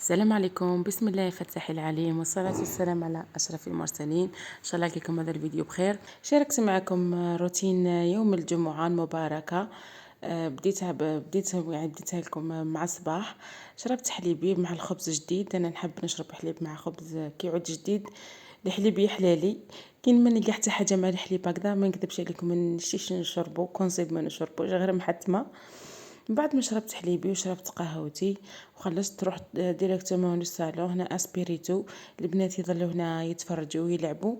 السلام عليكم. بسم الله الفتاح العليم والصلاة والسلام على أشرف المرسلين. إن شاء الله يجيكم هذا الفيديو بخير. شاركت معكم روتين يوم الجمعة المباركة. بديتها لكم مع الصباح. شربت حليبي مع الخبز جديد. أنا نحب نشرب حليب مع خبز كيعود جديد. الحليب يحلالي كاين ما نلقى حتى حاجه مع الحليب هكذا، ما نكذبش عليكم، ما نشتيش نشربو كونسيب، ما نشربو غير محتمه. من بعد ما شربت حليبي وشربت قهوتي وخلصت، رحت ديريكتومون للصالون. هنا اسبيريتو، البنات يظلوا هنا يتفرجوا ويلعبوا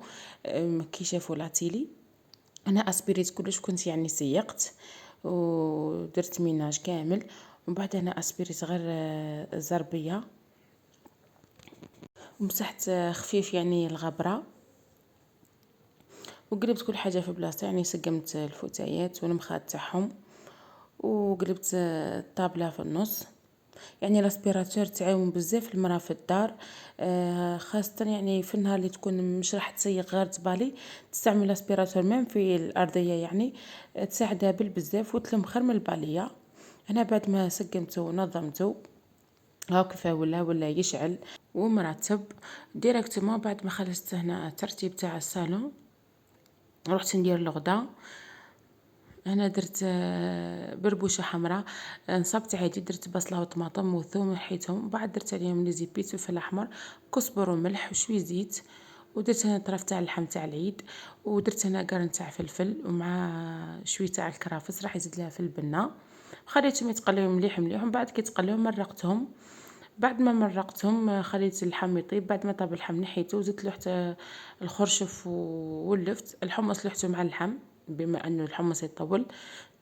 كي شافوا لاتيلي. انا اسبيريت كلش، كنت يعني سيقت ودرت ميناج كامل. ومن بعد انا اسبيريت غير الزربيه ومسحت خفيف يعني الغبره، وقلبت كل حاجه في بلاصتها. يعني سقمت الفوتايات والمخاد تاعهم وقلبت الطابله في النص. يعني الاسبيراتور تعاون بزاف المراه في الدار، خاصه يعني في النهار اللي تكون مش راح تسيق غير تبالي، تستعمل الاسبيراتور ميم في الارضيه، يعني تساعدها بالبزاف وتلم خير من الباليه. انا بعد ما سقمته ونظمته هاو كيفاه ولا يشعل ومرتب ديريكتومون. بعد ما خلصت هنا الترتيب تاع الصالون، رحت ندير الغدا. انا درت بربوشه حمراء، نصبت عادي، درت بصله وطماطم وثوم وحيتهم، بعد درت عليهم لي زيبيت وفلفل احمر كزبر وملح وشوي زيت، ودرت هنا طرف تاع اللحم تاع العيد، ودرت هنا قرن تاع فلفل ومع شوي تاع الكرافس راح يزيد لها في البنه. خليتهم يتقليو مليح مليح، ومن بعد كي تقليو مرقتهم. بعد ما مرقتهم خليت اللحم يطيب. بعد ما طاب اللحم نحيته وزدت له حتى الخرشف ولفت الحمص، لحته مع اللحم بما انه الحمص يطول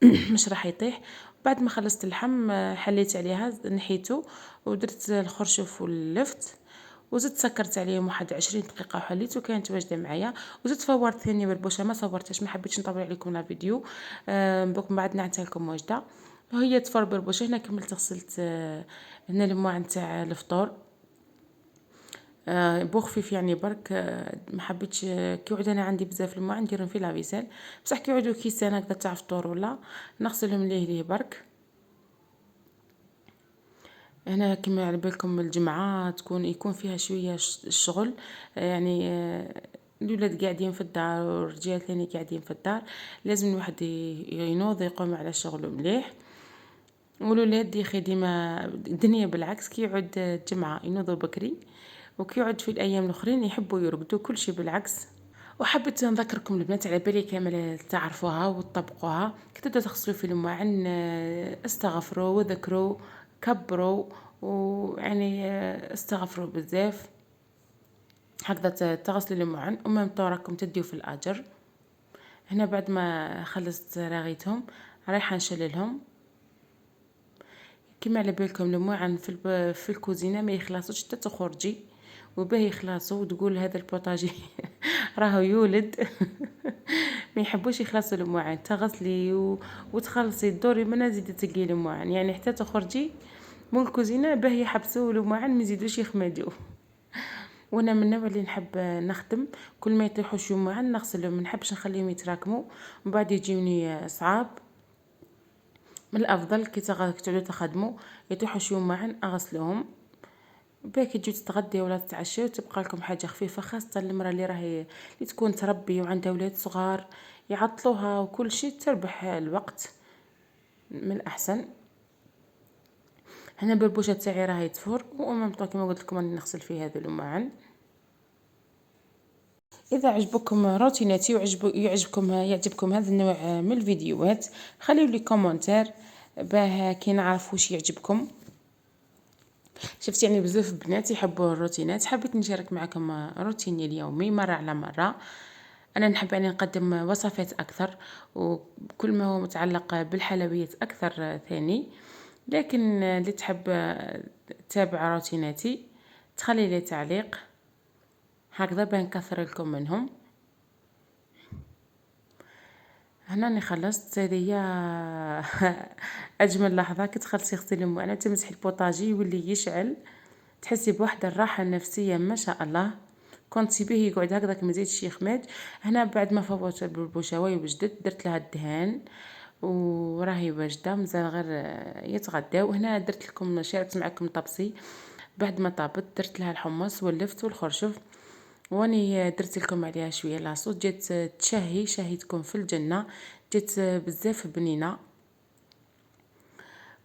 مش راح يطيح. بعد ما خلصت اللحم حليت عليها نحيته ودرت الخرشف واللفت، وزدت سكرت عليهم واحد 20 دقيقه وحليته، كانت واجده معايا. وزدت فورت ثاني بربوشه، ما صورتهاش، ما حبيتش نطول عليكم الفيديو. بوك من بعد نعتها لكم واجده. هي تفر بربوشه. هنا كملت غسلت هنا الماء نتاع الفطور. بو خفيف يعني برك. ما حبيتش كي يعود انا عندي بزاف الماء نديرهم في لافيسيل، بصح كي يعودوا كيسان هكذا تاع فطور ولا نغسلهم ليه برك. هنا كما على بالكم الجمعة يكون فيها شوية الشغل، يعني الولاد قاعدين في الدار والرجال ثاني قاعدين في الدار، لازم الواحد ينوض يقوم على شغله مليح. والولاد يا اخي ديما الدنيا بالعكس، كي يعود الجمعة ينوضوا بكري، وكي يعود في الايام الاخرين يحبوا يرقدوا، كل شيء بالعكس. وحبيت نذكركم البنات على بالي كامل تعرفوها وتطبقوها. كي تبداو تغسلوا في المواعن استغفروا وذكروا كبروا، ويعني استغفروا بزاف هكذا تغسلوا المواعن ومام طوركم تديو في الاجر. هنا بعد ما خلصت راغيتهم رايحه نشللهم. كما على بالكم المواعن في الكوزينه ما يخلصوش حتى تخرجي وباه يخلصوا وتقول هذا البوطاجي راهو يولد ما يحبوش يخلصوا المواعن، تغسلي وتخلصي الدوري ما نزيد تقي المواعن، يعني حتى تخرجي من الكوزينه باه يحبسوا المواعن ما يزيدوش يخمدوا. وانا من النوع اللي نحب نخدم كل ما يطيحوا شي مواعن نغسلهم، ما نحبش نخليهم يتراكموا ومن بعد يجيوني صعاب. من الافضل كي تعودوا تخدموا يطيحوا شي مواعن اغسلوهم، باكي تجيو تتغدي ولا تتعشاو تبقى لكم حاجه خفيفه، خاصه المراه اللي راهي اللي تكون تربي وعندها اولاد صغار يعطلوها وكل شيء، تربح الوقت من الاحسن. هنا بربوشه تاعي راهي تفور وامام طوكي ما قلت لكم راني نغسل فيه هذا الماعن. اذا عجبكم روتيناتي يعجبكم هذا النوع من الفيديوهات، خليوا لي كومنتير باه كي نعرف واش يعجبكم. شفت يعني بزاف بنات يحبوا الروتينات، حبيت نشارك معكم روتيني اليومي مرة على مرة. أنا نحب يعني نقدم وصفات أكثر وكل ما هو متعلق بالحلويات أكثر ثاني، لكن اللي تحب تتابع روتيناتي تخلي لي تعليق هكذا بنكثر لكم منهم. هنا راني خلصت. هذه اجمل لحظه كي تخلصي غسيل المواعن تمسحي البوطاجي يولي يشعل، تحسي بواحد الراحه النفسيه ما شاء الله. كنت به يقعد هكذاك ما يزيدش يخمج. هنا بعد ما فوت البربوشاوي وجدت درت لها الدهان وراهي واجده، مازال غير يتغداو. هنا درت لكم شاركت معكم طبسي بعد ما طابت درت لها الحمص ولفت والخرشف، واني درت لكم عليها شويه لاصوص، جات تشهي شهيتكم في الجنه، جات بزاف بنينه.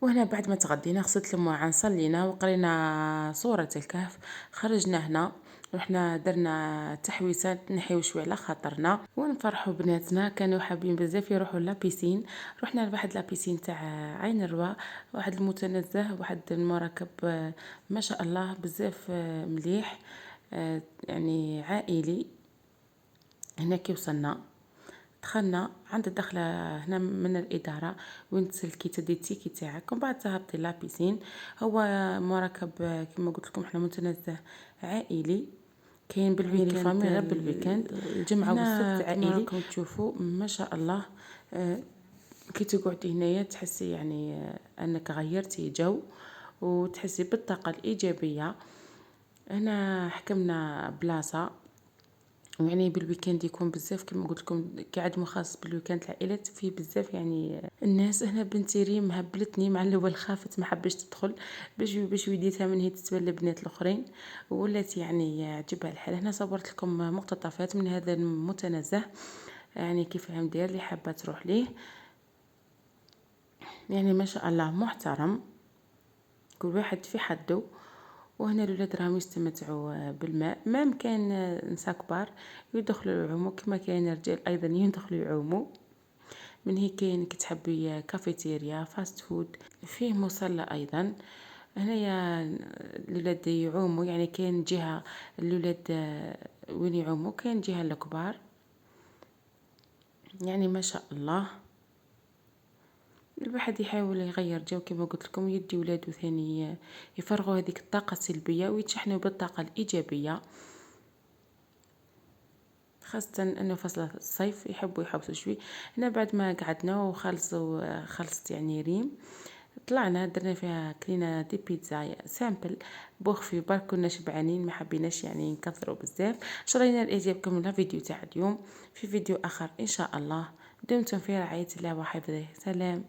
وهنا بعد ما تغدينا غسلت المواعن، صلينا وقرينا سورة الكهف، خرجنا هنا رحنا درنا تحويسات نحيو شويه على خاطرنا ونفرحوا بناتنا، كانوا حابين بزاف يروحوا لابيسين. رحنا لواحد لابيسين تاع عين الروا، واحد المتنزه، واحد المركب ما شاء الله بزاف مليح، يعني عائلي. هنا كي وصلنا دخلنا عند الدخله هنا من الاداره وين تسلكي تدي التيكي تاعك، ومن بعد تهبطي لابيسين. هو مركب كما قلت لكم احنا متنزه عائلي، كاين بالويكند فامي غير بالويكند، الجمعه والسبت عائلي. راكم تشوفوا ما شاء الله، كي تقعدي هنايا تحسي يعني انك غيرتي جو وتحسي بالطاقه الايجابيه. هنا حكمنا بلاصه، يعني بالويكند يكون بزاف كما قلت لكم قاعد مخصص بالويكند العائلات فيه بزاف يعني الناس. هنا بنتي ريم هبلتني، مع الاول خافت ما حبش تدخل باش وديتها من هي تتبلى البنات الاخرين، ولات يعني عجبها الحال. هنا صورت لكم مقتطفات من هذا المتنزه، يعني كيف هم داير اللي حابه تروح ليه، يعني ما شاء الله محترم كل واحد في حده. وهنا الولاد راهم يستمتعوا بالماء، ما كان نساء كبار يدخلوا يعوموا كما كاين رجال ايضا يدخلوا يعوموا. من هيك كاين كتحبي كافيتيريا فاست فود، فيه مصلى ايضا. هنايا الولاد يعوموا، يعني كاين جهه الولاد وين يعوموا، كاين جهه الكبار، يعني ما شاء الله. الواحد يحاول يغير جو كما قلت لكم، يدي ولادو ثاني يفرغوا هذيك الطاقه السلبيه ويتشحنوا بالطاقه الايجابيه، خاصة انه فصل الصيف يحبوا يحبسوا شوي. هنا بعد ما قعدنا خلصت يعني ريم، طلعنا درنا فيها كلينا دي بيتزا سامبل بوخفي برك، كنا شبعانين ما حبيناش يعني نكثروا بزاف. شرينا الاعجابكم الفيديو تاع اليوم، في فيديو اخر ان شاء الله. دمتم في رعاية الله وحفظه، سلام.